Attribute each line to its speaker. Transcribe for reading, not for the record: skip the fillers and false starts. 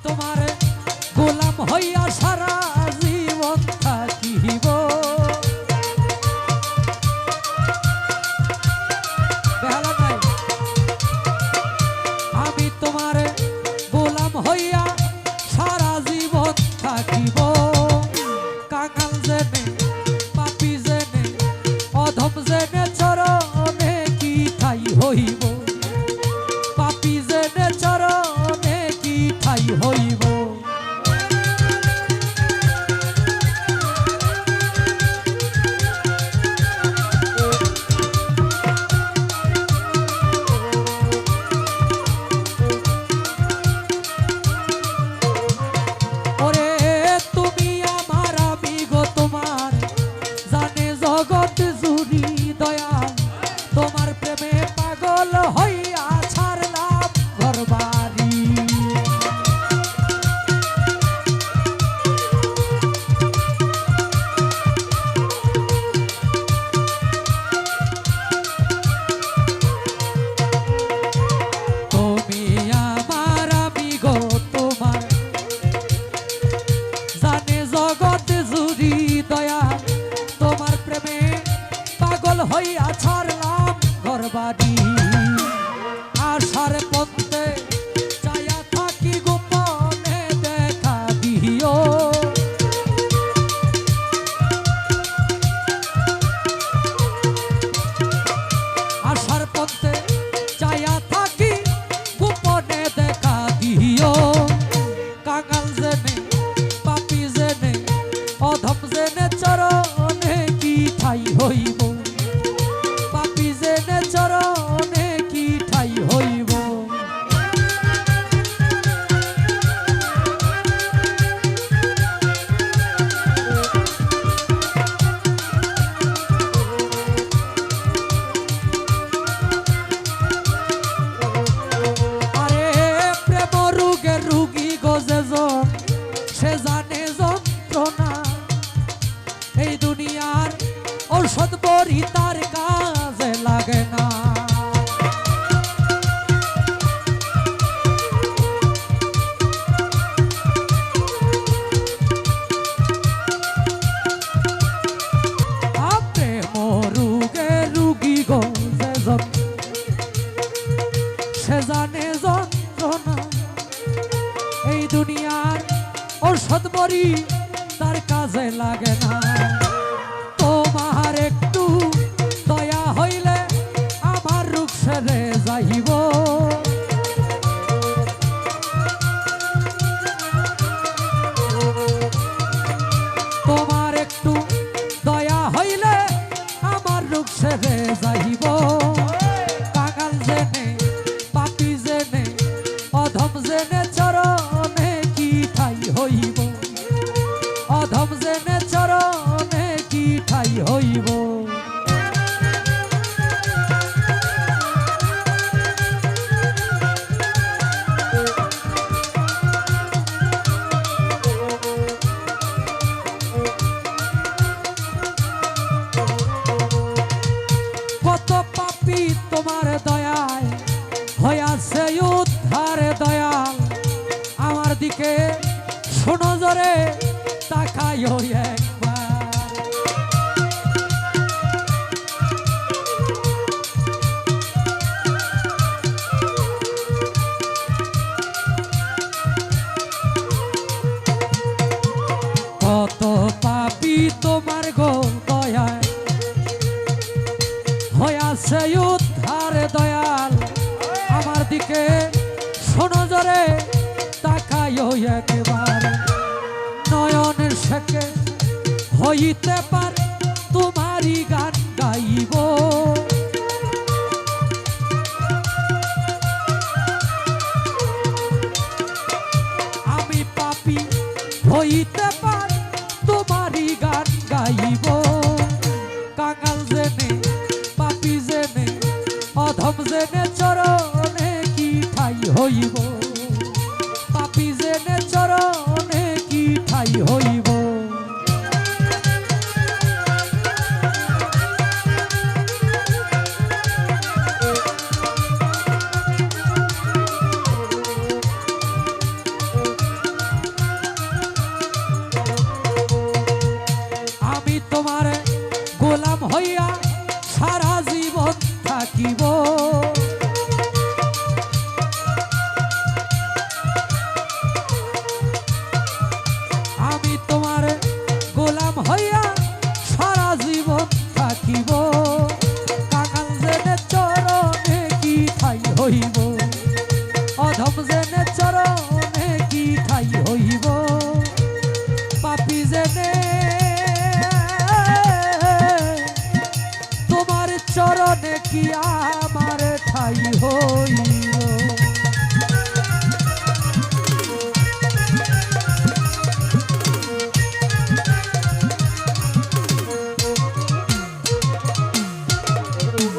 Speaker 1: তোমার গোলাম হইয়া সারা জীবন থাকিব। আমি তোমার গোলাম হইয়া সারা জীবন থাকিব। কাঙাল জেনে পাপী জেনে অধম জেনে চরণে কি ঠাই হইব, পাপী জেনে চরণে কি ঠাই হইব। তোমার প্রেমে পাগল হইয়া ছাড়লাম ঘরবাড়ি। তুমি আমার আমি গো তোমার জানে জগৎ জুড়ি দয়া, তোমার প্রেমে পাগল হইয়া ছাড়লাম ঘরবাড়ি। আশার পথে চায়া থাকি গোপনে দেখা দিও, আশার পথে চায়া থাকি গোপনে দেখা দিও। কাঙাল জেনে পাপী জেনে অধম জেনে চরণে কি ঠাই হইব, পাপী জেনে চরণে কি ঠাই হইব। আরে প্রেম রোগে রুগী গজে জন সে জানে যন্ত্রণা, এই দুনিয়ার ঔষধ বড়ি তার কাজে লাগে না। প্রেম রোগে রুগী গো যেজন সে জানে যন্ত্রণা, এই দুনিয়ার ঔষধ বড়ি তার কাজে লাগে না। তোমার একটু দয়া হইলে আমার রূপ সেরে যাইব, তোমার একটু দয়া হইলে আমার রূপ সেরে যাইব। কাঙাল জেনে পাপী জেনে অধম জেনে চরণে কি ঠাই হইব, অধম জেনে চরণে কি ঠাই হইব। কত পাপী তোমার দয়ায় হইয়াছে উদ্ধার দয়াল, আমার দিকে শোনো জরে তাকাইও একবার। কত পাপী তোমার গো দয়ায় হইয়াছে উদ্ধার দয়াল, আমার দিকে শোনো জরে তাকাইও একবার। নয়নের শেখে হইতে পারে তোমারই গান গাইব, আমি পাপী হইতে পারে তোমারই গান গাইব। কাঙাল জেনে পাপী জেনে অধম জেনে চরণে কি ঠাই হইব, পাপী জেনে চরণে কি ঠাই হইব। হইব অধম জেনে চরণে কি ঠাই হইব পাপী জেনে তোমার চরণে কি আমার ঠাই হইব